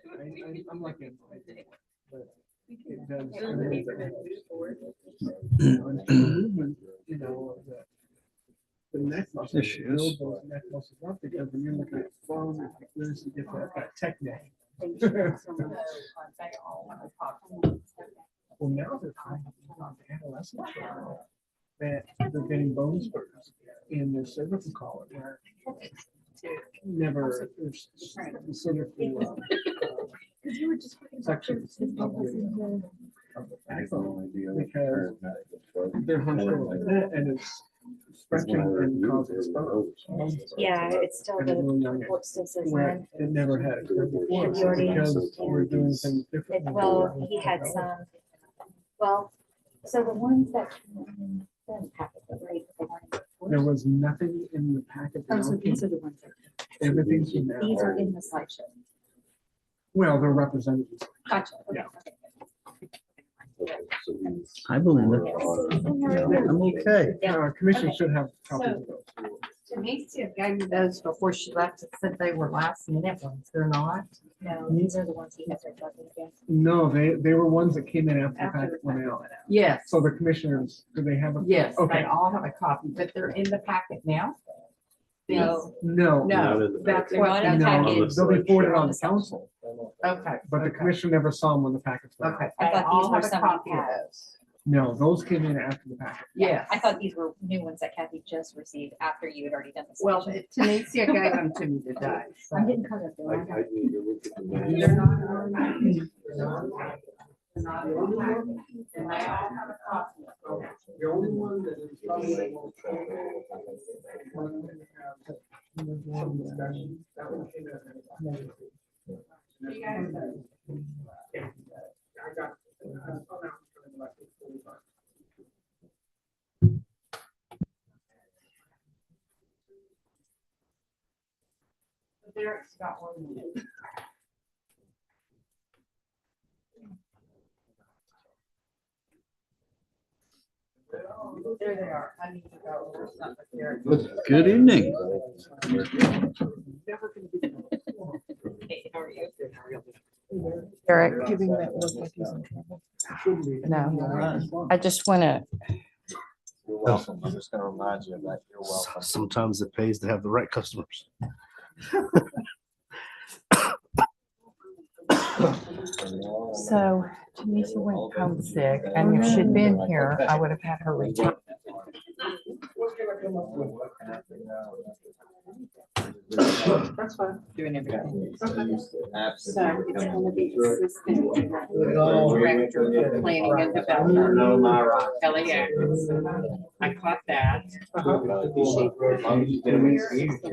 I'm like, it does. You know, the necklace, There she is. build those necklaces up because when you're looking at phone, there's you get that tech name. Well, now they're finding on adolescents that they're getting bone spurs in their cervical collar where never considered the sections of the backbone because they're hunched over like that and it's stretching and causing spurs. Yeah, it's still And really young, the court still says where none. it never had occurred before Have you already- because we're doing things differently. Well, he had some, well, so the ones that came in the packet, the rate that they wanted. There was nothing in the packet. Oh, so these are the ones that, Everything's in there. these are in the slideshow. Well, they're representatives. Gotcha. Okay. Yeah. Hi, Belinda. I'm okay. Commission should have copies of those. Tanisha gave me those before she left. It said they were last minute ones. They're not. No, these are the ones he has there. No, they were ones that came in after the After the packet went out. Yes, So the commissioners, do they have a? yes, Okay. they all have a copy, but they're in the packet now. No. No. No, that's They're what. not in the No, packet. they'll be forwarded on the council, Okay. but the okay, commission never saw them when the packets went out. Okay. I they thought all these were have a some copy we of had. those. No, those came in after the packet. Yes. I thought these were new ones that Kathy just received after you had already done the Well, slideshow. Tanisha gave them to me today. so. I'm getting caught up though. I need to look at the name. They're not on the packet. They're not on the packet. They're not on the packet. And they all have a copy. The only one that is probably some discussion, that one came in. I got. Derek's got one. There they are. I need to go. There's something there. Good evening. Hey, how are you? Derek, giving that look like he's in trouble. No, I just want to, You're welcome. I'm just gonna remind you of that. You're welcome. Sometimes it pays to have the right customers. so Tanisha went home sick, and if she'd been here, I would have had her return. That's fine. Doing everything. So So it's gonna be assistant director for planning and development. No, Myra. Kelly Atkinson. I caught that. The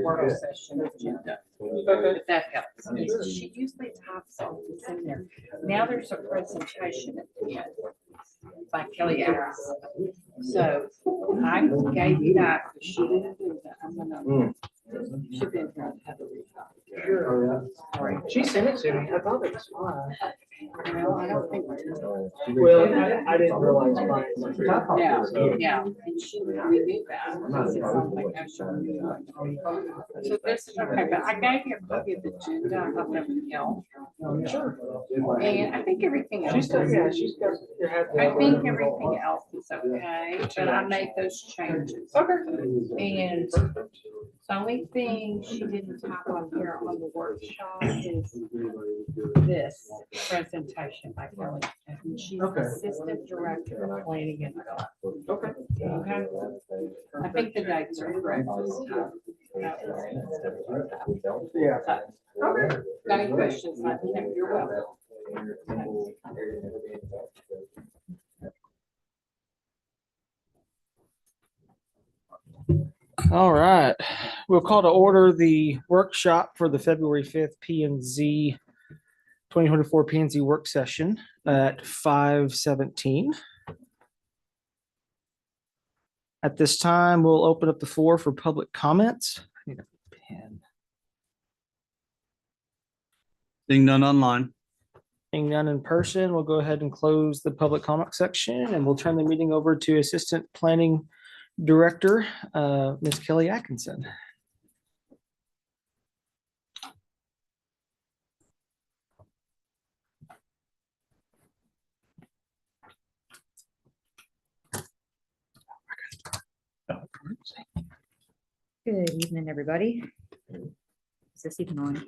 work session agenda. But that helps. And she usually types all this in there. Now there's a presentation at the end by Kelly Atkinson. So I gave you that, but she didn't do that. I'm gonna. She's been trying to have a read. Sorry. She sent it to me. I thought it was fine. Well, I don't think. Well, I didn't realize mine. Yeah, yeah, and she, we knew that. This is something I should do. So this is okay, but I gave you a copy of the agenda, I thought that would help. Sure. And I think everything else. She's got, yeah, she's got your hat. I think everything else is okay, but I made those changes. And the only thing she didn't type on here on the workshop is this presentation by Kelly. And she's Okay. Assistant Director of Planning and Development. Okay. Okay. I think the dates are correct. Yeah. Okay. Got any questions? Let me know. You're welcome. All right, we'll call to order the workshop for the February 5th P and Z 2024 P and Z work session at 5:17. At this time, we'll open up the floor for public comments. I need a pen. Seeing none online. Being none in person, we'll go ahead and close the public comment section and we'll turn the meeting over to Assistant Planning Director, Ms. Kelly Atkinson. Good evening, everybody. Is this even on?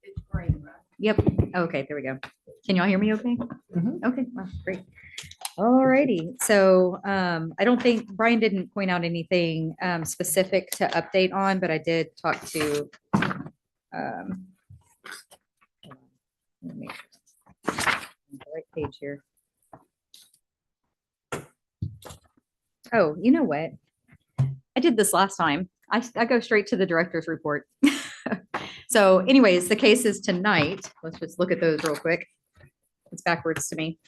It's green, right? Yep. Okay, there we go. Can y'all hear me okay? Mhm. Okay, wow, great. Alrighty, so I don't think Brian didn't point out anything specific to update on, but I did talk to let me make sure I'm on the right page here. Oh, you know what? I did this last time. I go straight to the director's report. So anyways, the case is tonight. Let's just look at those real quick. It's backwards to me.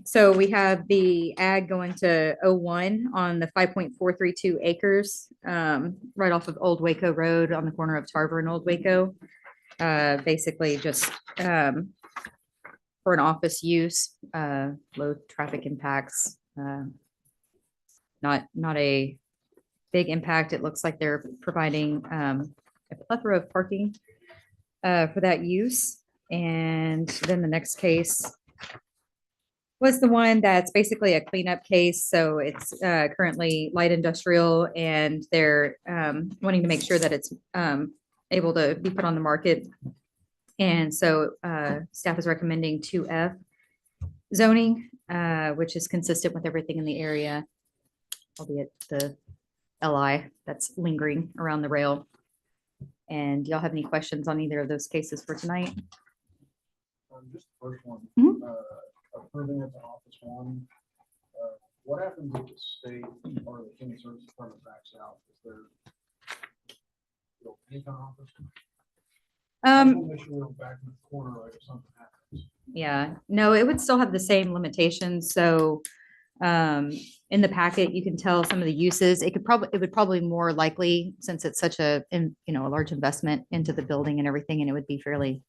So we have the ag going to 01 on the 5.432 acres, right off of Old Waco Road on the corner of Tarver and Old Waco. Basically just, for an office use, low traffic impacts, not a big impact. It looks like they're providing, a plethora of parking, for that use. And then the next case was the one that's basically a cleanup case. So it's currently light industrial and they're wanting to make sure that it's able to be put on the market. And so staff is recommending 2F zoning, which is consistent with everything in the area, albeit the LI that's lingering around the rail. And do y'all have any questions on either of those cases for tonight? Just the first one, Mhm. approving it to office one. What happens if the state or the human service department backs out? Is there any kind of office? I just wanna make sure we're back in the corner, like if something happens. Yeah, no, it would still have the same limitations. So in the packet, you can tell some of the uses. It would probably more likely, since it's such a large investment into the building and everything, and it would be fairly,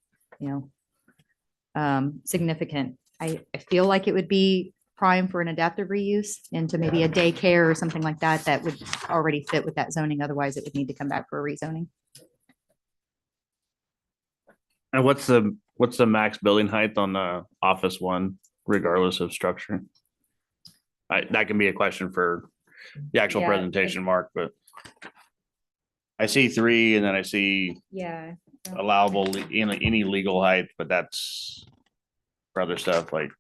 significant. I feel like it would be prime for an adaptive reuse into maybe a daycare or something like that, that would already fit with that zoning. Otherwise, it would need to come back for a rezoning. And what's the max building height on the office one, regardless of structure? That can be a question for the actual Yeah, presentation, Mark, but I see 3 and then I see Yeah. allowable in any legal height, but that's for other stuff like,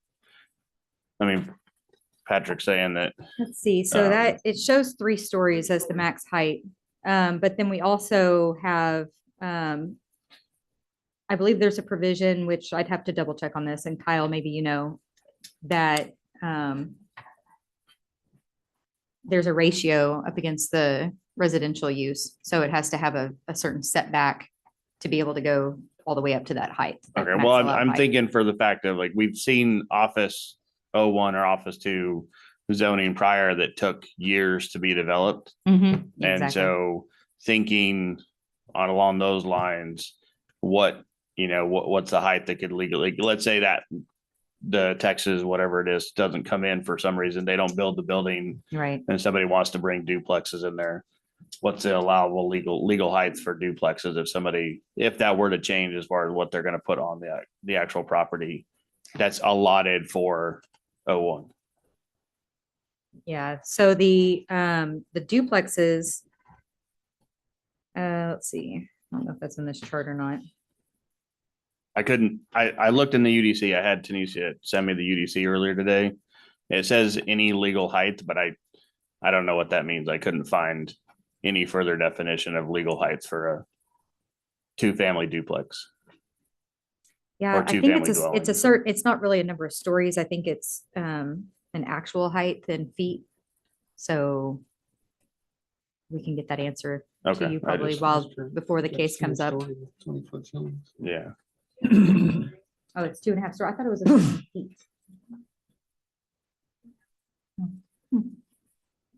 I mean, Patrick's saying that, Let's see, so that, it shows 3 stories as the max height. But then we also have, I believe there's a provision, which I'd have to double check on this, and Kyle, maybe that there's a ratio up against the residential use. So it has to have a certain setback to be able to go all the way up to that height. okay, max well, allowed I'm height. thinking for the fact of like, we've seen office 01 or office 2 zoning prior that took years to be developed. Mhm, And exactly. so thinking on along those lines, what's the height that could legally, let's say that the Texas, whatever it is, doesn't come in for some reason, they don't build the building Right. and somebody wants to bring duplexes in there. What's the allowable legal heights for duplexes if that were to change as far as what they're gonna put on the actual property that's allotted for 01? Yeah, so the duplexes, let's see, I don't know if that's in this chart or not. I looked in the UDC, I had Tanisha send me the UDC earlier today. It says any legal height, but I don't know what that means. I couldn't find any further definition of legal heights for a 2-family duplex. Yeah, Or I think two-family it's not really a number of stories. I think it's an actual height in feet. So we can get that answer to Okay, you I probably just- before the case comes up. 20-foot ceilings. Yeah, Oh, it's 2.5 story. I thought it was a feet.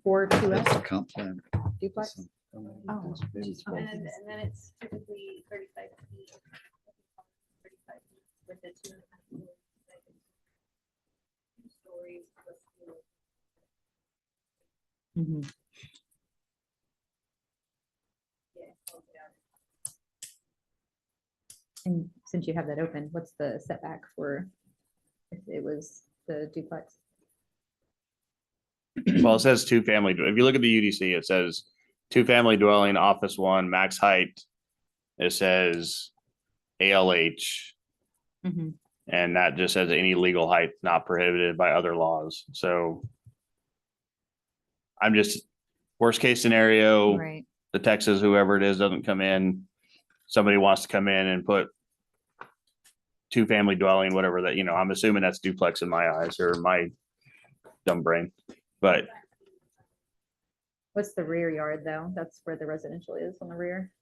4 2F comp plan. duplex. Oh, And then it's typically 35 feet. 35 feet with the 2.5 stories. Mhm. And since you have that open, what's the setback for if it was the duplex? Well, it says 2-family. If you look at the UDC, it says two-family dwelling, office one, max height. It says ALH, Mhm. and that just says any legal height not prohibited by other laws. So I'm just, worst case scenario, Right. the Texas, whoever it is, doesn't come in. Somebody wants to come in and put two-family dwelling, whatever that, I'm assuming that's duplex in my eyes or my dumb brain, but What's the rear yard though? That's where the residential is on the rear.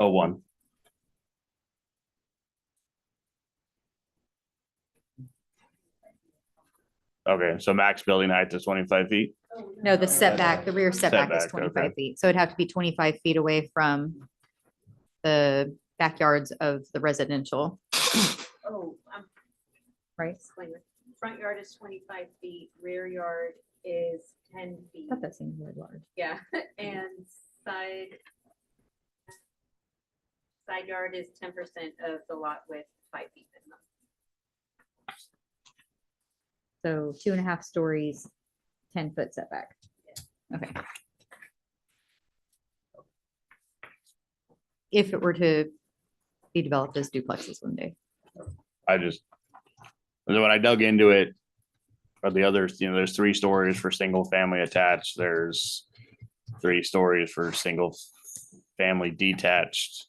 oh, one. Okay, so max building height is 25 feet. No, the setback, the rear setback is Setback, 25 okay. feet. So it'd have to be 25 feet away from the backyards of the residential, Oh, right? disclaimer. Front yard is 25 feet, rear yard is 10 I feet. thought that seemed really large. Yeah, and side yard is 10% of the lot with 5 feet minimum. So 2.5 stories, 10-foot setback. Okay. If it were to be developed as duplexes one day. When I dug into it, or the others, there's 3 stories for single family attached. There's 3 stories for single family detached.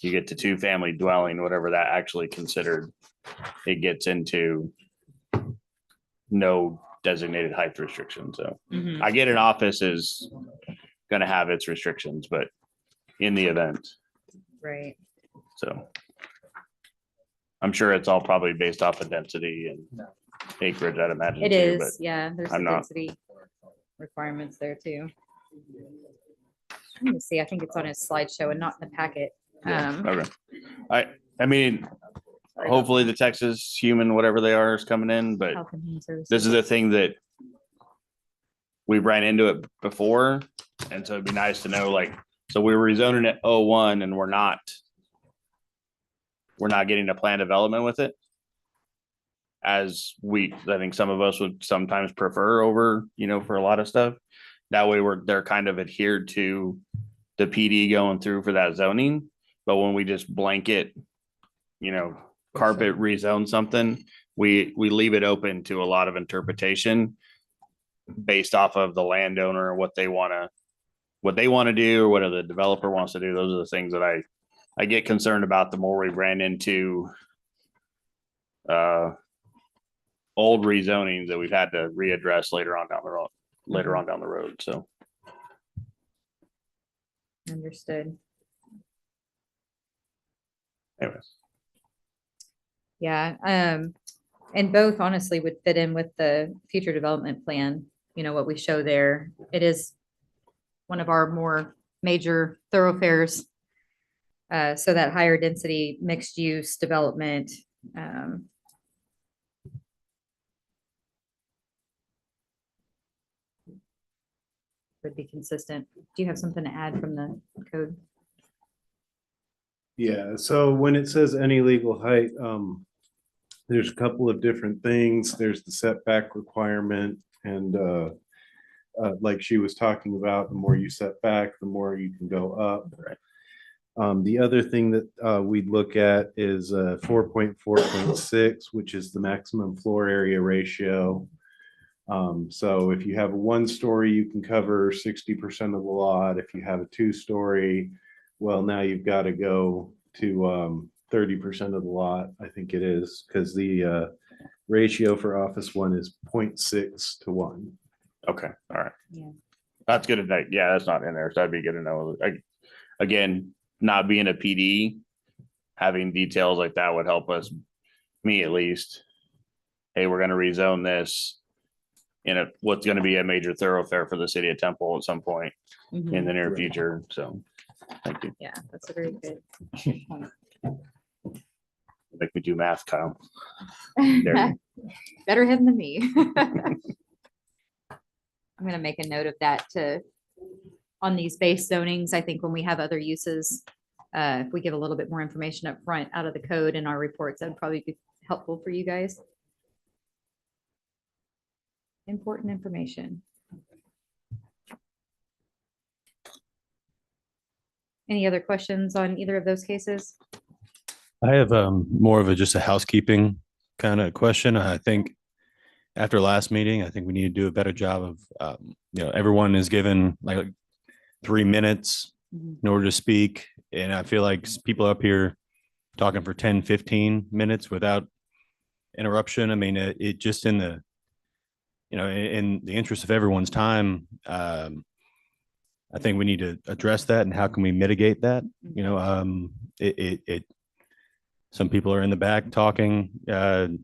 You get to two-family dwelling, whatever that actually considered. It gets into no designated height restriction. So I get an office is going to have its restrictions, but in the event, Right. so I'm sure it's all probably based off of density and acreage, I'd imagine. It too, is, yeah, there's I'm some not- density requirements there too. Let me see, I think it's on his slideshow and not in the packet. But okay. I mean, hopefully the Texas human, whatever they are, is coming in, but Health and Human Services. this is a thing that we ran into it before. And so it'd be nice to know, like, so we were rezoning at 01 and we're not getting a plan development with it. I think some of us would sometimes prefer over, for a lot of stuff. That way they're kind of adhered to the PD going through for that zoning. But when we just blanket, carpet rezone something, we leave it open to a lot of interpretation based off of the landowner and what they want to do or what the developer wants to do. Those are the things that I get concerned about the more we ran into old rezonings that we've had to readdress later on down the road. So Understood. anyways, Yeah, and both honestly would fit in with the future development plan, what we show there. It is one of our more major thoroughfares. So that higher density mixed use development. Would be consistent. Do you have something to add from the code? Yeah, so when it says any legal height, there's a couple of different things. There's the setback requirement and like she was talking about, the more you set back, the more you can go up. Right. The other thing that we'd look at is 4.4.6, which is the maximum floor area ratio. So if you have a 1-story, you can cover 60% of the lot. If you have a 2-story, well, now you've got to go to 30% of the lot, I think it is, because the ratio for office one is 0.6 to 1. okay, all right. Yeah. That's good to know. Yeah, that's not in there. So that'd be good to know. Again, not being a PD, having details like that would help us, me at least. Hey, we're going to rezone this in what's going to be a major thoroughfare for the city of Temple at some point Mhm. in the near future. So thank you. Yeah, that's a very good point. Make me do math, Kyle. There. Better him than me. I'm gonna make a note of that on these base zonings. I think when we have other uses, if we give a little bit more information up front out of the code in our reports, that'd probably be helpful for you guys. Important information. Any other questions on either of those cases? I have more of a just a housekeeping kind of question. I think after last meeting, I think we need to do a better job of everyone is given like 3 minutes in order to speak. And I feel like people up here talking for 10, 15 minutes without interruption. I mean, it just in the, in the interest of everyone's time, I think we need to address that and how can we mitigate that? Some people are in the back talking, trying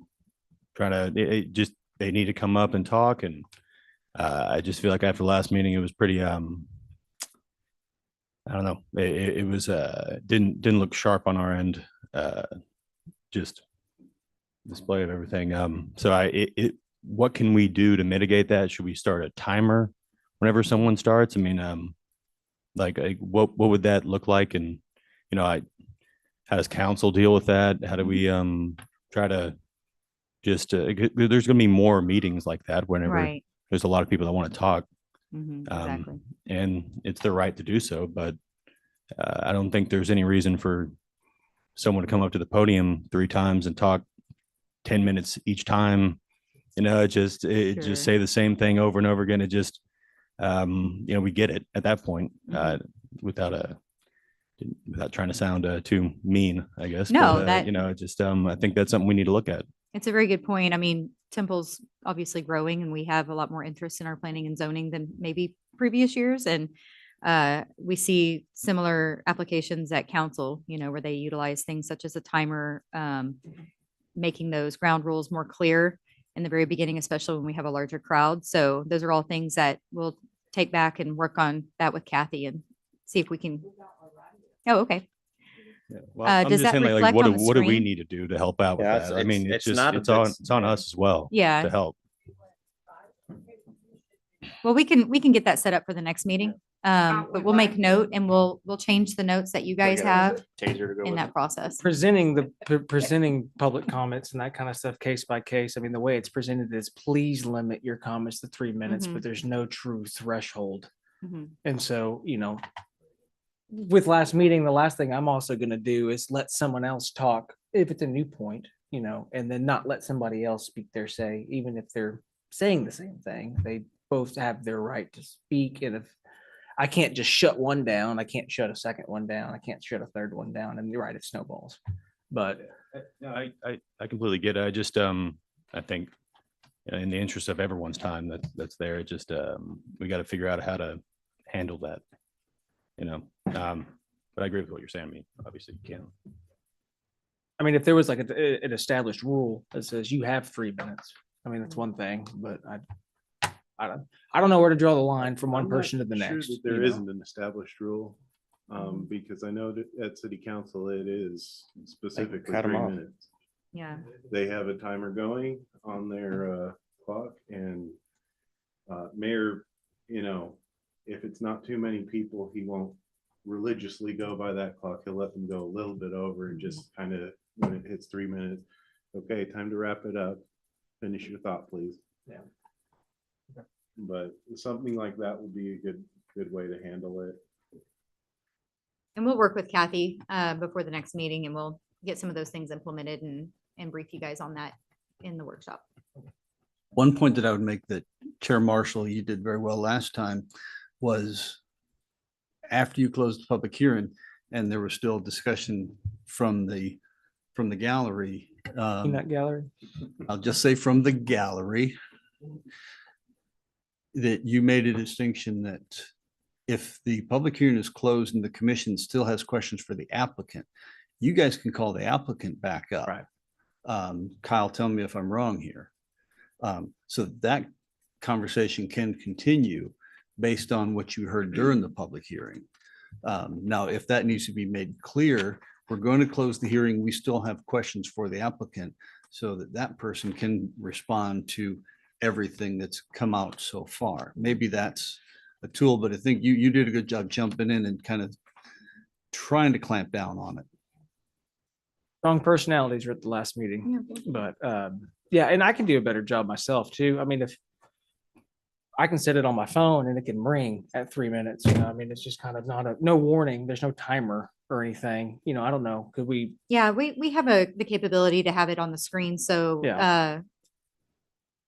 to, they need to come up and talk. And I just feel like after the last meeting, it was pretty, I don't know, it was, didn't look sharp on our end, just display of everything. What can we do to mitigate that? Should we start a timer whenever someone starts? I mean, what would that look like? And, how does council deal with that? How do we try to just, there's going to be more meetings like that whenever Right. there's a lot of people that want to talk. Exactly. And it's their right to do so, but I don't think there's any reason for someone to come up to the podium 3 times and talk 10 minutes each time. Just Sure. say the same thing over and over again. It just, we get it at that point, without trying to sound too mean, I guess. No, But, I think that's something we need to look at. It's a very good point. I mean, Temple's obviously growing and we have a lot more interest in our planning and zoning than maybe previous years. And we see similar applications at council, where they utilize things such as a timer, making those ground rules more clear in the very beginning, especially when we have a larger crowd. So those are all things that we'll take back and work on that with Kathy and see if we can. Oh, okay. Yeah. Well, I'm does just that saying, reflect what on do the what do we screen? need to do to help out with Yeah, that? I mean, it's it's not a it's on us as well Yeah. to help. Well, we can get that set up for the next meeting. But we'll make note and we'll change the notes that you guys have Taser to go in with that it. process. Presenting public comments and that kind of stuff case by case. I mean, the way it's presented is please limit your comments to 3 minutes, but there's no true threshold. Mhm. And so, with last meeting, the last thing I'm also going to do is let someone else talk if it's a new point, and then not let somebody else speak their say, even if they're saying the same thing. They both have their right to speak. And if I can't just shut one down, I can't shut a second one down, I can't shut a third one down. And you're right, it snowballs. But No, I completely get it. I just, I think in the interest of everyone's time that's there, it just, we got to figure out how to handle that, but I agree with what you're saying. I mean, obviously you can. I mean, if there was like an established rule that says you have 3 minutes, I mean, that's one thing, but I don't know where to draw the line from one I'm not person to the sure next. that There isn't an established rule, because I know that at city council, it is specifically cut 'em 3 off. minutes. Yeah. They have a timer going on their clock, and mayor, if it's not too many people, he won't religiously go by that clock. He'll let them go a little bit over and just kind of, when it hits 3 minutes, okay, time to wrap it up. Finish your thought, please. Yeah. But something like that would be a good way to handle it. And we'll work with Kathy before the next meeting and we'll get some of those things implemented and brief you guys on that in the workshop. One point that I would make that Chair Marshall, you did very well last time, was after you closed the public hearing and there was still discussion from the gallery. Peanut gallery. I'll just say from the gallery, that you made a distinction that if the public hearing is closed and the commission still has questions for the applicant, you guys can call the applicant back up. Right. Kyle, tell me if I'm wrong here. So that conversation can continue based on what you heard during the public hearing. Now, if that needs to be made clear, we're going to close the hearing. We still have questions for the applicant so that that person can respond to everything that's come out so far. Maybe that's a tool, but I think you did a good job jumping in and kind of trying to clamp down on it. Wrong personalities were at the last meeting, but yeah, and I can do a better job myself too. I mean, if I can set it on my phone and it can ring at 3 minutes, I mean, it's just kind of no warning. There's no timer or anything, I don't know. Could we, Yeah, we have the capability to have it on the screen, so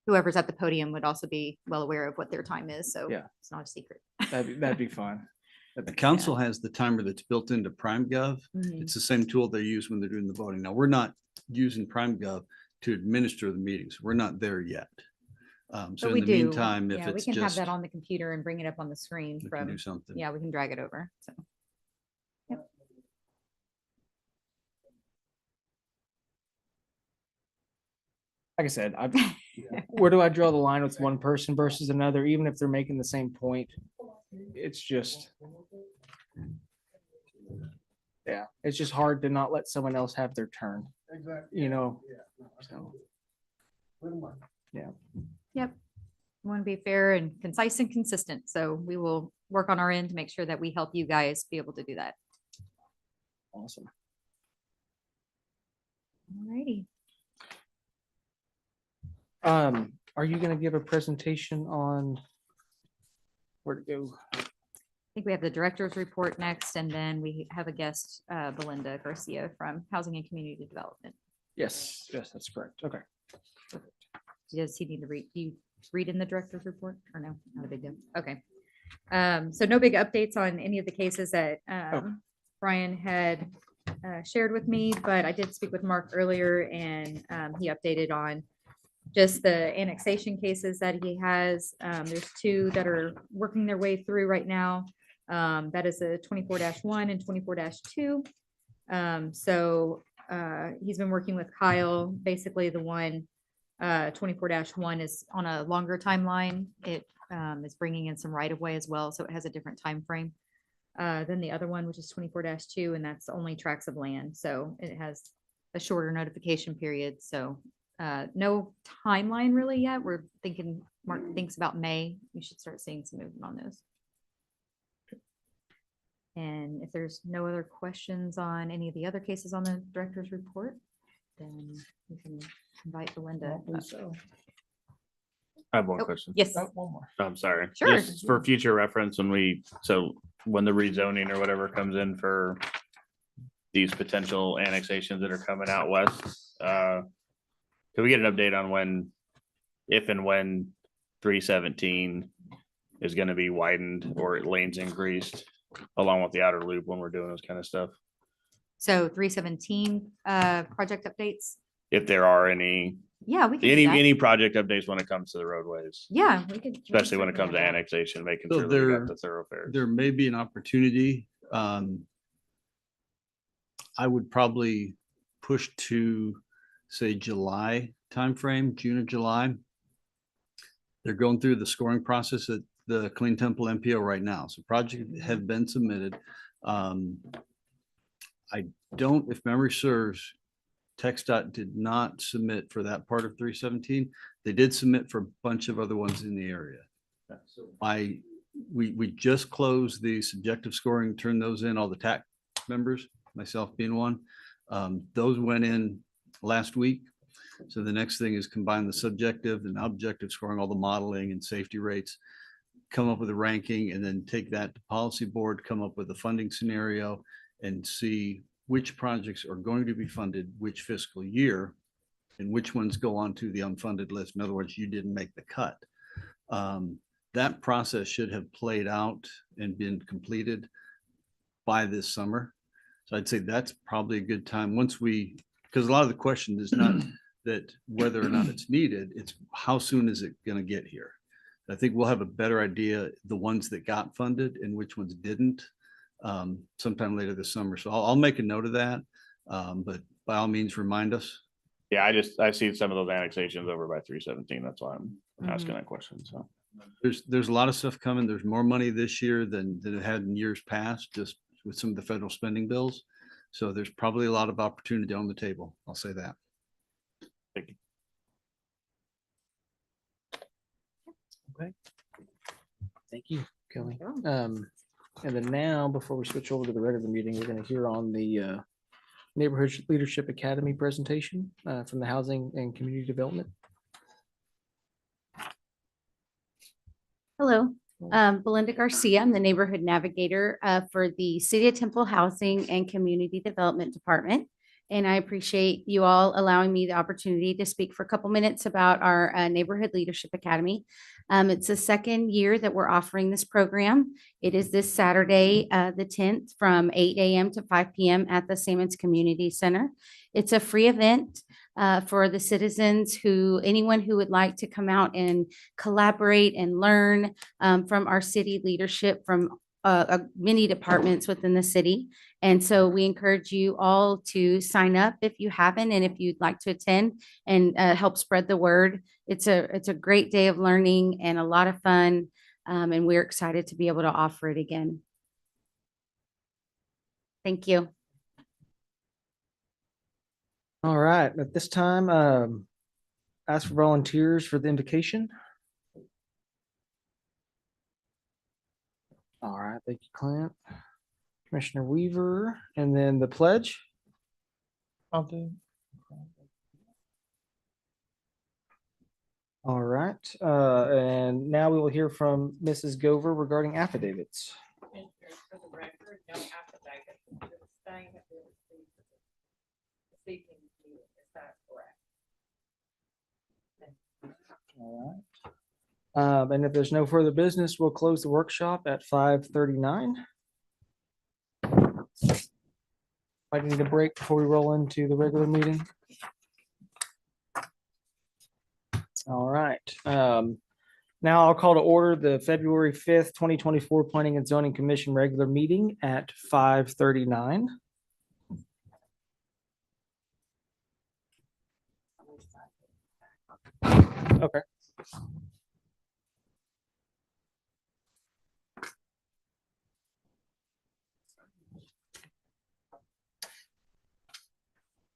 whoever's at the podium would also be well aware of what their time is, so Yeah. it's not a secret. that'd be fun. The council has the timer that's built into PrimeGov. Mhm. It's the same tool they use when they're doing the voting. Now, we're not using PrimeGov to administer the meetings. We're not there yet. So But in we the do. meantime, if Yeah, we it's can have just, that on the computer and bring it up on the screen we can do from, something. yeah, we can drag it over, so. Yep. Like I said, where do I draw the line with one person versus another, even if they're making the same point? It's just. Yeah, it's just hard to not let someone else have their turn, Exactly. so. Yep. We want to be fair and concise and consistent, so we will work on our end to make sure that we help you guys be able to do that. Awesome. Alrighty. Are you gonna give a presentation on where to go? I think we have the director's report next, and then we have a guest, Belinda Garcia from Housing and Community Development. Yes, that's correct. Okay. Does he need to read, do you read in the director's report or no? Not a big deal. Okay. So no big updates on any of the cases that Brian had shared with me, but I did speak with Mark earlier and he updated on just the annexation cases that he has. There's 2 that are working their way through right now. That is a 24-1 and 24-2. So he's been working with Kyle. Basically, the one 24-1 is on a longer timeline. It is bringing in some right of way as well, so it has a different time frame than the other one, which is 24-2, and that's only tracts of land. So it has a shorter notification period. So no timeline really yet. We're thinking, Mark thinks about May. We should start seeing some movement on those. And if there's no other questions on any of the other cases on the director's report, then we can invite Belinda. I have one Oh, question. Yes. One more. I'm sorry. Sure. Just for future reference, when the rezoning or whatever comes in for these potential annexations that are coming out west, can we get an update on if and when 317 is going to be widened or lanes increased along with the outer loop when we're doing this kind of stuff? So 317 project updates. If there are any Yeah, we can do that. any project updates when it comes to the roadways, Yeah, we could. especially when it comes to annexation, making So sure that we there- got the thoroughfares. There may be an opportunity. I would probably push to say July timeframe, June or July. They're going through the scoring process at the Clean Temple MPO right now. So projects have been submitted. I don't, if memory serves, TxDOT did not submit for that part of 317. They did submit for a bunch of other ones in the area. We just closed the subjective scoring, turned those in, all the TAC members, myself being one. Those went in last week. So the next thing is combine the subjective and objective scoring, all the modeling and safety rates, come up with a ranking, and then take that to policy board, come up with a funding scenario and see which projects are going to be funded which fiscal year and which ones go on to the unfunded list. In other words, you didn't make the cut. That process should have played out and been completed by this summer. So I'd say that's probably a good time because a lot of the question is not that whether or not it's needed, it's how soon is it going to get here? I think we'll have a better idea, the ones that got funded and which ones didn't, sometime later this summer. So I'll make a note of that. But by all means, remind us. Yeah, I see some of those annexations over by 317. That's why I'm asking that question. So There's a lot of stuff coming. There's more money this year than it had in years past, just with some of the federal spending bills. So there's probably a lot of opportunity on the table. I'll say that. thank you. Thank you, Kelly. And then now, before we switch over to the regular meeting, we're going to hear on the Neighborhood Leadership Academy presentation from the Housing and Community Development. Hello, Belinda Garcia. I'm the Neighborhood Navigator for the City of Temple Housing and Community Development Department. And I appreciate you all allowing me the opportunity to speak for a couple minutes about our Neighborhood Leadership Academy. It's the second year that we're offering this program. It is this Saturday, the 10th, from 8 a.m. to 5 p.m. at the Sammons Community Center. It's a free event for the citizens anyone who would like to come out and collaborate and learn from our city leadership from many departments within the city. And so we encourage you all to sign up if you haven't, and if you'd like to attend and help spread the word. It's a great day of learning and a lot of fun. And we're excited to be able to offer it again. Thank you. All right, at this time, ask for volunteers for the invocation. All right, thank you, Clint. Commissioner Weaver, and then the pledge. I'll do. All right, and now we will hear from Mrs. Gover regarding affidavits. For the record, no affidavit. Staying at the evening meeting. Is that correct? All right. And if there's no further business, we'll close the workshop at 5:39. I need a break before we roll into the regular meeting. All right. Now I'll call to order the February 5th, 2024 Planning and Zoning Commission regular meeting at 5:39. Okay.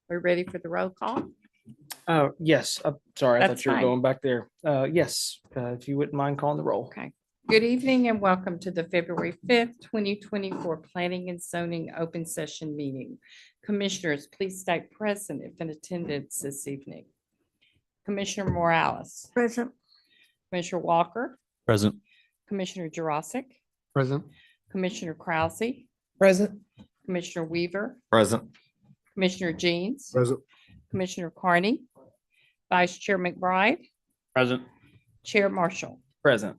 We're ready for the roll call? Oh, yes. Sorry, I That's thought you were fine. going back there. Yes, if you wouldn't mind calling the roll. Okay. Good evening and welcome to the February 5th, 2024 Planning and Zoning Open Session Meeting. Commissioners, please state present if in attendance this evening. Commissioner Morales. Present. Commissioner Walker. Present. Commissioner Jurasic. Present. Commissioner Krause. Present. Commissioner Weaver. Present. Commissioner Jeans. Present. Commissioner Carney. Vice Chair McBride. Present. Chair Marshall. Present.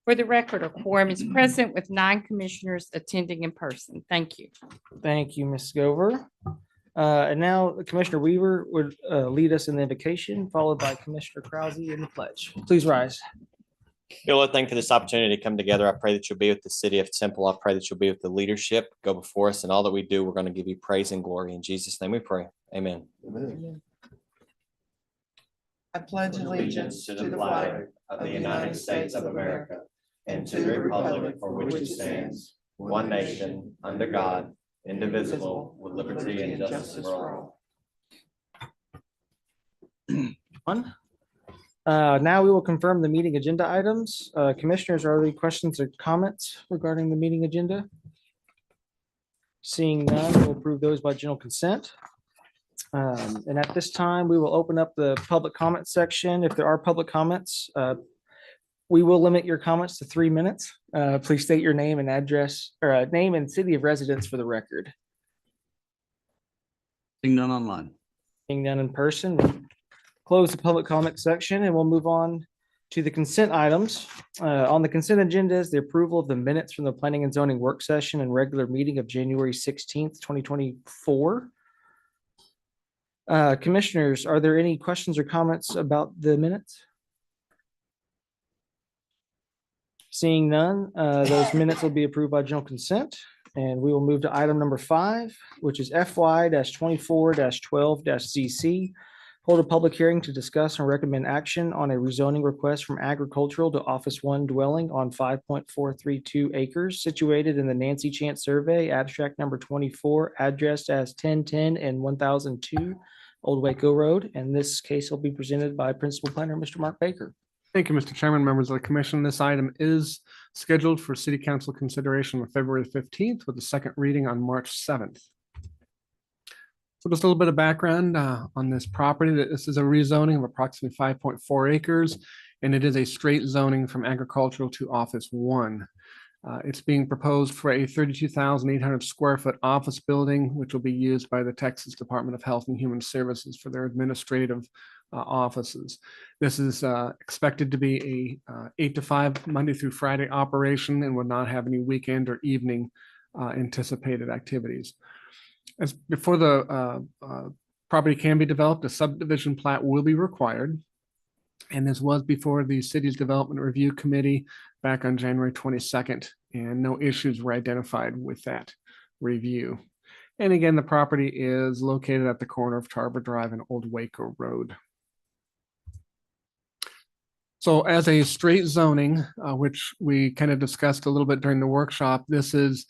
For the record, a quorum is present with 9 commissioners attending in person. Thank you. Thank you, Ms. Gover. And now Commissioner Weaver would lead us in the invocation, followed by Commissioner Krause in the pledge. Please rise. Lord, thank you for this opportunity to come together. I pray that you'll be with the city of Temple. I pray that you'll be with the leadership. Go before us, and all that we do, we're going to give you praise and glory. In Jesus' name we pray. Amen. I pledge allegiance to the flag of the United States of America and to the republic for which it stands, one nation, under God, indivisible, with liberty and justice for all. Now we will confirm the meeting agenda items. Commissioners, are there any questions or comments regarding the meeting agenda? Seeing none, we'll approve those by general consent. And at this time, we will open up the public comment section. If there are public comments, we will limit your comments to 3 minutes. Please state your name and address, or name and city of residence for the record. Seeing none online. Being done in person, we'll close the public comment section and we'll move on to the consent items. On the consent agenda is the approval of the minutes from the Planning and Zoning Work Session and regular meeting of January 16th, 2024. Commissioners, are there any questions or comments about the minutes? Seeing none, those minutes will be approved by general consent. And we will move to item number 5, which is FY-24-12-ZC. Hold a public hearing to discuss and recommend action on a rezoning request from agricultural to Office 1 dwelling on 5.432 acres situated in the Nancy Chance Survey, abstract number 24, addressed as 1010 and 1002 Old Waco Road. And this case will be presented by Principal Planner, Mr. Mark Baker. Thank you, Mr. Chairman, members of the commission. This item is scheduled for city council consideration on February 15th with the second reading on March 7th. So just a little bit of background on this property. That this is a rezoning of approximately 5.4 acres, and it is a straight zoning from agricultural to office one. It's being proposed for a 32,800 square foot office building, which will be used by the Texas Department of Health and Human Services for their administrative offices. This is expected to be a 8 to 5 Monday through Friday operation and would not have any weekend or evening anticipated activities. As before the property can be developed, a subdivision plat will be required. And this was before the city's development review committee back on January 22nd, and no issues were identified with that review. And again, the property is located at the corner of Tarver Drive and Old Waco Road. So as a straight zoning, which we kind of discussed a little bit during the workshop, this is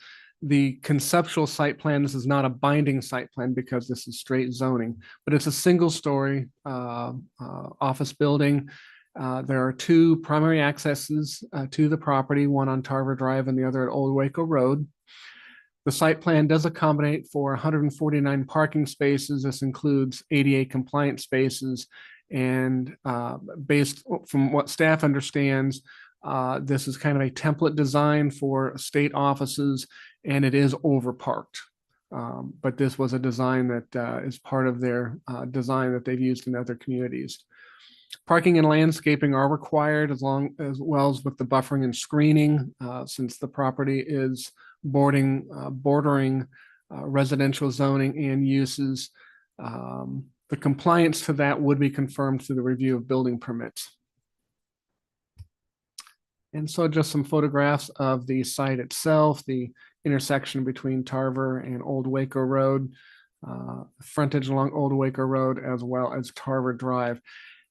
the conceptual site plan. This is not a binding site plan because this is straight zoning, but it's a single story office building. There are two primary accesses to the property, one on Tarver Drive and the other at Old Waco Road. The site plan does accommodate for 149 parking spaces. This includes ADA compliant spaces, and based from what staff understands, this is kind of a template design for state offices, and it is overparked. But this was a design that is part of their design that they've used in other communities. Parking and landscaping are required as well as with the buffering and screening, since the property is bordering residential zoning and uses. The compliance to that would be confirmed through the review of building permits. And so just some photographs of the site itself, the intersection between Tarver and Old Waco Road, frontage along Old Waco Road, as well as Tarver Drive.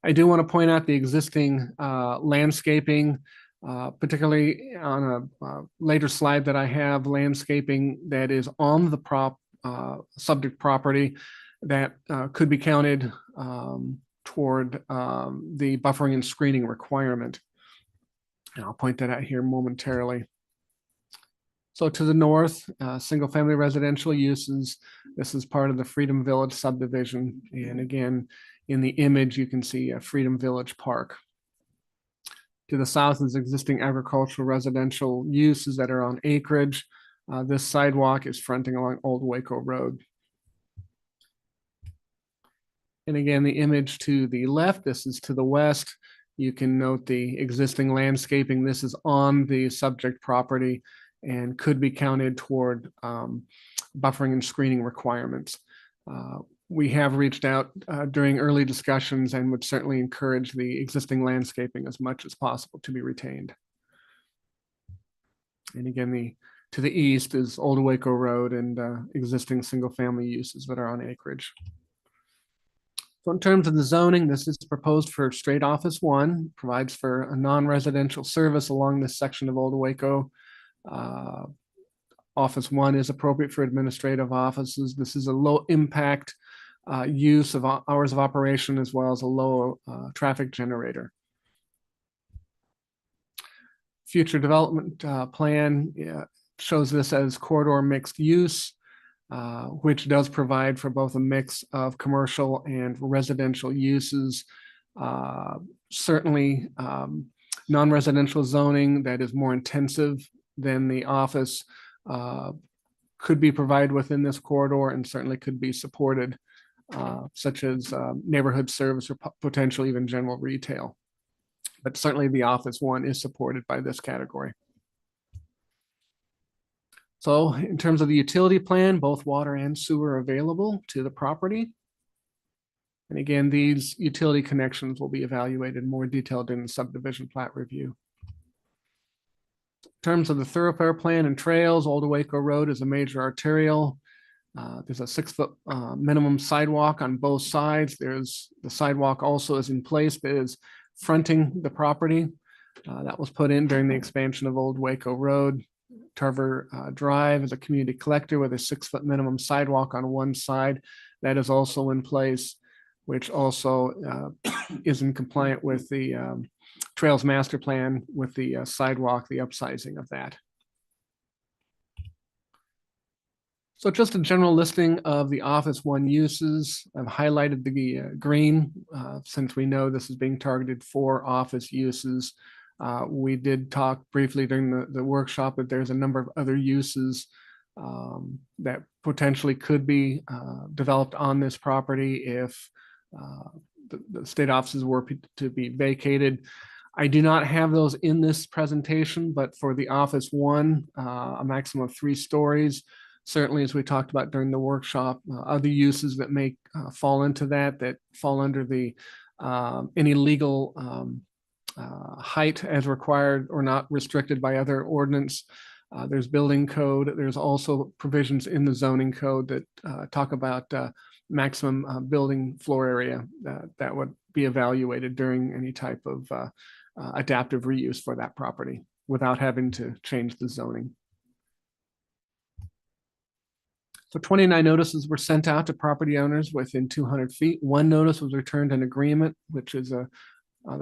I do want to point out the existing landscaping, particularly on a later slide that I have, landscaping that is on the subject property that could be counted toward the buffering and screening requirement. And I'll point that out here momentarily. So to the north, single-family residential uses. This is part of the Freedom Village subdivision. And again, in the image, you can see a Freedom Village Park. To the south is existing agricultural residential uses that are on acreage. This sidewalk is fronting along Old Waco Road. And again, the image to the left, this is to the west. You can note the existing landscaping. This is on the subject property and could be counted toward buffering and screening requirements. We have reached out during early discussions and would certainly encourage the existing landscaping as much as possible to be retained. And again, to the east is Old Waco Road and existing single-family uses that are on acreage. So in terms of the zoning, this is proposed for straight office one, provides for a non-residential service along this section of Old Waco. Office one is appropriate for administrative offices. This is a low impact use of hours of operation as well as a low traffic generator. Future development plan shows this as corridor mixed use, which does provide for both a mix of commercial and residential uses. Certainly non-residential zoning that is more intensive than the office could be provided within this corridor and certainly could be supported, such as neighborhood service or potentially even general retail. But certainly the office one is supported by this category. So in terms of the utility plan, both water and sewer are available to the property. And again, these utility connections will be evaluated more detailed in the subdivision plat review. In terms of the thoroughfare plan and trails, Old Waco Road is a major arterial. There's a 6-foot minimum sidewalk on both sides. The sidewalk also is in place, but is fronting the property. That was put in during the expansion of Old Waco Road. Tarver Drive is a community collector with a 6-foot minimum sidewalk on one side. That is also in place, which also is in compliant with the Trails Master Plan with the sidewalk, the upsizing of that. So just a general listing of the Office One uses. I've highlighted the green since we know this is being targeted for office uses. We did talk briefly during the workshop that there's a number of other uses that potentially could be developed on this property if the state offices were to be vacated. I do not have those in this presentation, but for the Office One, a maximum of 3 stories. Certainly, as we talked about during the workshop, other uses that may fall into that fall under the any legal height as required or not restricted by other ordinance. There's building code. There's also provisions in the zoning code that talk about maximum building floor area that would be evaluated during any type of adaptive reuse for that property without having to change the zoning. So 29 notices were sent out to property owners within 200 feet. 1 notice was returned in agreement, which is the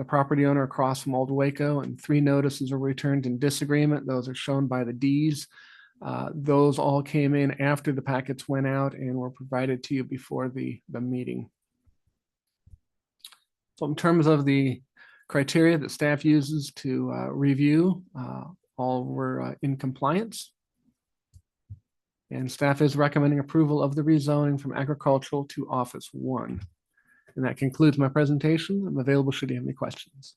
property owner across from Old Waco, and 3 notices were returned in disagreement. Those are shown by the Ds. Those all came in after the packets went out and were provided to you before the meeting. So in terms of the criteria that staff uses to review, all were in compliance. And staff is recommending approval of the rezoning from agricultural to Office One. And that concludes my presentation. I'm available should you have any questions.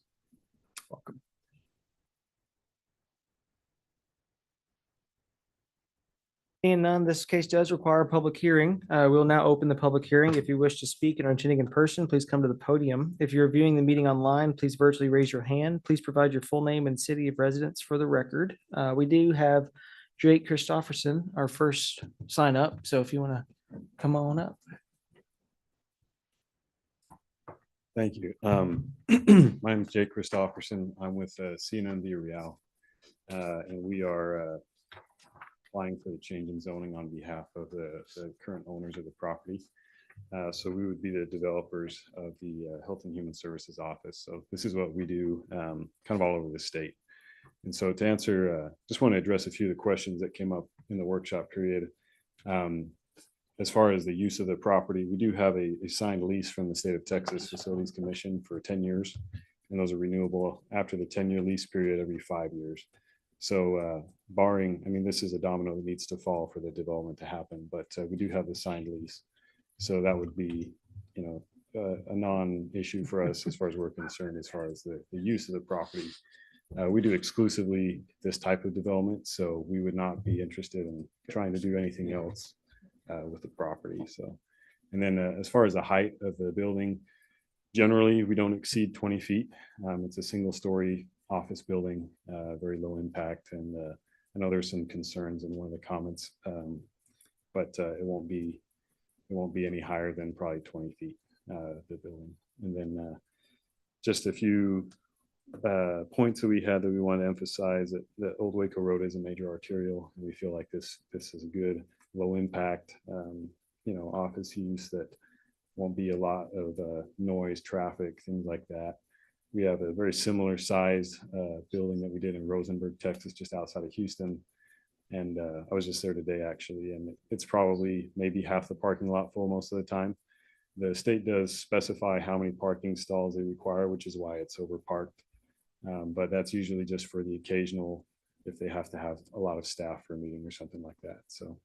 Welcome. And none, this case does require a public hearing. We'll now open the public hearing. If you wish to speak and are attending in person, please come to the podium. If you're viewing the meeting online, please virtually raise your hand. Please provide your full name and city of residence for the record. We do have Drake Christopherson, our first sign up. So if you want to come on up. Thank you. My name is Jake Christopherson. I'm with CNN Real, and we are applying for the change in zoning on behalf of the current owners of the property. So we would be the developers of the Health and Human Services Office. So this is what we do kind of all over the state. And so to answer, just want to address a few of the questions that came up in the workshop period. As far as the use of the property, we do have a signed lease from the State of Texas Facilities Commission for 10 years. And those are renewable after the 10-year lease period every 5 years. So barring, I mean, this is a domino that needs to fall for the development to happen, but we do have the signed lease. So that would be, a non-issue for us as far as we're concerned, as far as the use of the property. We do exclusively this type of development, so we would not be interested in trying to do anything else with the property. So, and then as far as the height of the building, generally we don't exceed 20 feet. It's a single story office building, very low impact. And I know there's some concerns in one of the comments, but it won't be any higher than probably 20 feet, the building. And then just a few points that we had that we want to emphasize that Old Waco Road is a major arterial. And we feel like this is a good low impact, office use that won't be a lot of noise, traffic, things like that. We have a very similar sized building that we did in Rosenberg, Texas, just outside of Houston. And I was just there today actually, and it's probably maybe half the parking lot full most of the time. The state does specify how many parking stalls they require, which is why it's overparked. But that's usually just for the occasional, if they have to have a lot of staff for a meeting or something like that. So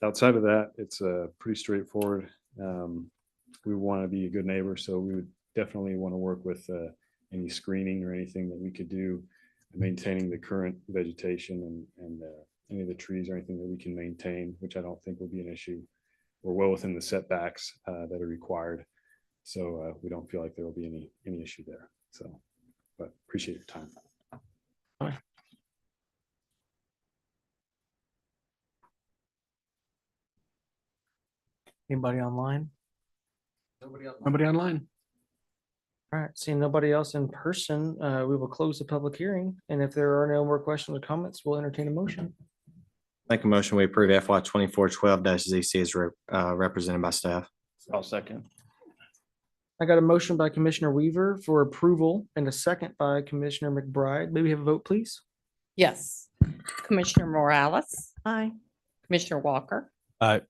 outside of that, it's pretty straightforward. We want to be a good neighbor, so we would definitely want to work with any screening or anything that we could do, maintaining the current vegetation and any of the trees or anything that we can maintain, which I don't think will be an issue. We're well within the setbacks that are required, so we don't feel like there will be any issue there. So, but appreciate your time. Anybody online? Nobody online. All right, seeing nobody else in person, we will close the public hearing. And if there are no more questions or comments, we'll entertain a motion. Make a motion, we approve FY 2412-ZC as represented by staff. I'll second. I got a motion by Commissioner Weaver for approval and a second by Commissioner McBride. May we have a vote, please? Yes. Commissioner Morales. Aye. Commissioner Walker, Aye.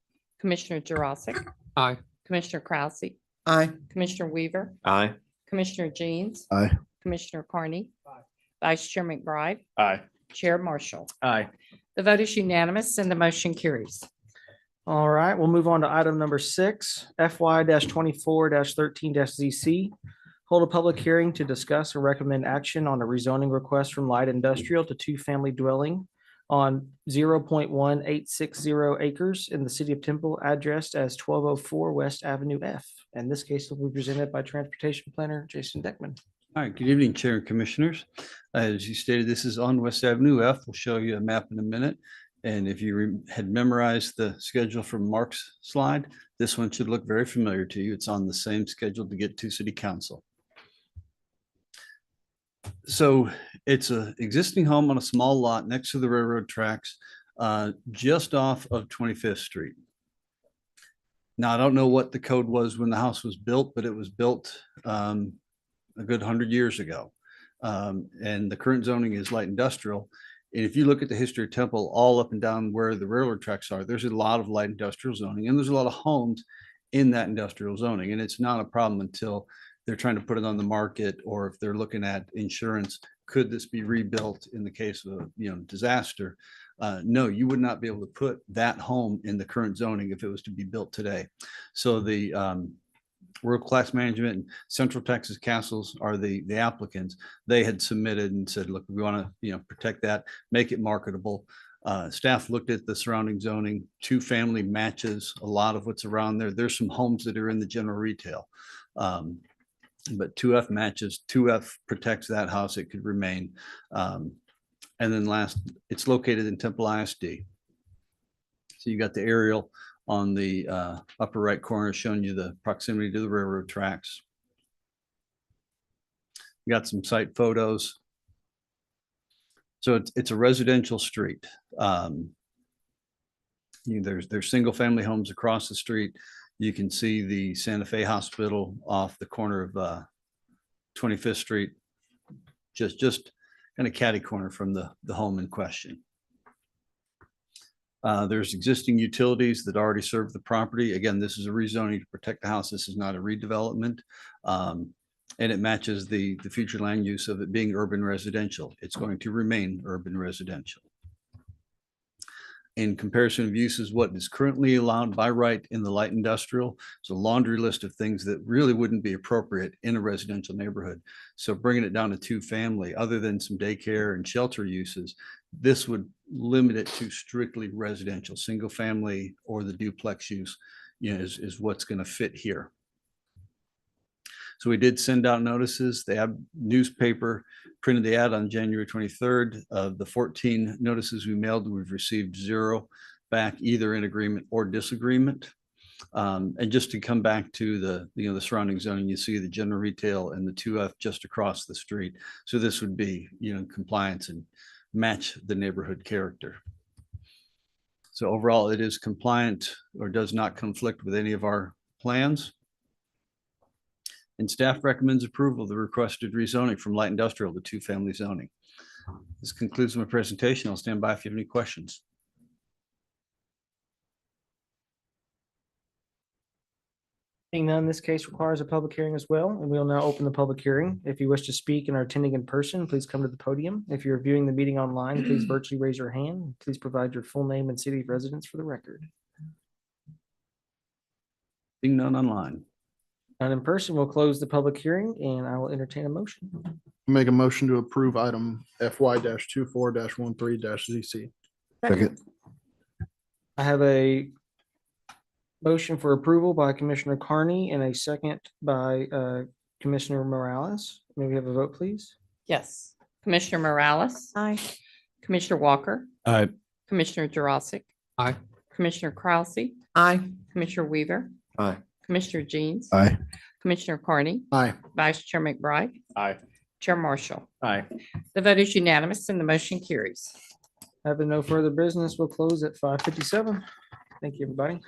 Commissioner Jurassic, Aye. Commissioner Krause, Aye. Commissioner Weaver, Aye. Commissioner Jeans, Aye. Commissioner Carney, Vice Chair McBride, Aye. Chair Marshall. Aye. The vote is unanimous and the motion carries. All right, we'll move on to item number 6, FY 24 13 ZC. Hold a public hearing to discuss and recommend action on a rezoning request from light industrial to two-family dwelling on 0.1860 acres in the city of Temple, addressed as 1204 West Avenue F. And this case will be presented by Transportation Planner Jason Deckman. All right, good evening, Chair and Commissioners. As you stated, this is on West Avenue F. We'll show you a map in a minute. And if you had memorized the schedule from Mark's slide, this one should look very familiar to you. It's on the same schedule to get to City Council. So it's an existing home on a small lot next to the railroad tracks, just off of 25th Street. Now, I don't know what the code was when the house was built, but it was built a good 100 years ago. And the current zoning is light industrial. And if you look at the history of Temple, all up and down where the railroad tracks are, there's a lot of light industrial zoning, and there's a lot of homes in that industrial zoning. And it's not a problem until they're trying to put it on the market, or if they're looking at insurance, could this be rebuilt in the case of a disaster? No, you would not be able to put that home in the current zoning if it was to be built today. So the World Class Management and Central Texas Castles are the applicants. They had submitted and said, look, we want to protect that, make it marketable. Staff looked at the surrounding zoning. Two-family matches a lot of what's around there. There's some homes that are in the general retail. But 2F matches, 2F protects that house, it could remain. And then last, it's located in Temple ISD. So you got the aerial on the upper right corner showing you the proximity to the railroad tracks. You got some site photos. So it's a residential street. There's single family homes across the street. You can see the Santa Fe Hospital off the corner of 25th Street, just kind of catty corner from the home in question. There's existing utilities that already serve the property. Again, this is a rezoning to protect the house. This is not a redevelopment. And it matches the future land use of it being urban residential. It's going to remain urban residential. In comparison of uses, what is currently allowed by right in the light industrial, it's a laundry list of things that really wouldn't be appropriate in a residential neighborhood. So bringing it down to two-family, other than some daycare and shelter uses, this would limit it to strictly residential, single family, or the duplex use, is what's going to fit here. So we did send out notices. The newspaper printed the ad on January 23rd. Of the 14 notices we mailed, we've received 0 back, either in agreement or disagreement. And just to come back to the surrounding zoning, you see the general retail and the 2F just across the street. So this would be compliance and match the neighborhood character. So overall, it is compliant or does not conflict with any of our plans. And staff recommends approval of the requested rezoning from light industrial to two-family zoning. This concludes my presentation. I'll stand by if you have any questions. Seeing none, this case requires a public hearing as well, and we'll now open the public hearing. If you wish to speak and are attending in person, please come to the podium. If you're viewing the meeting online, please virtually raise your hand. Please provide your full name and city of residence for the record. Seeing none online. None in person, we'll close the public hearing and I will entertain a motion. Make a motion to approve item FY 24 13 ZC. Second. I have a motion for approval by Commissioner Carney and a second by Commissioner Morales. May we have a vote, please? Yes. Commissioner Morales. Aye. Commissioner Walker. Aye. Commissioner Jurassic. Aye. Commissioner Krause. Aye. Commissioner Weaver. Aye. Commissioner Jeans. Aye. Commissioner Carney. Aye. Vice Chair McBride. Aye. Chair Marshall. Aye. The vote is unanimous and the motion carries. Having no further business, we'll close at 5:57. Thank you, everybody.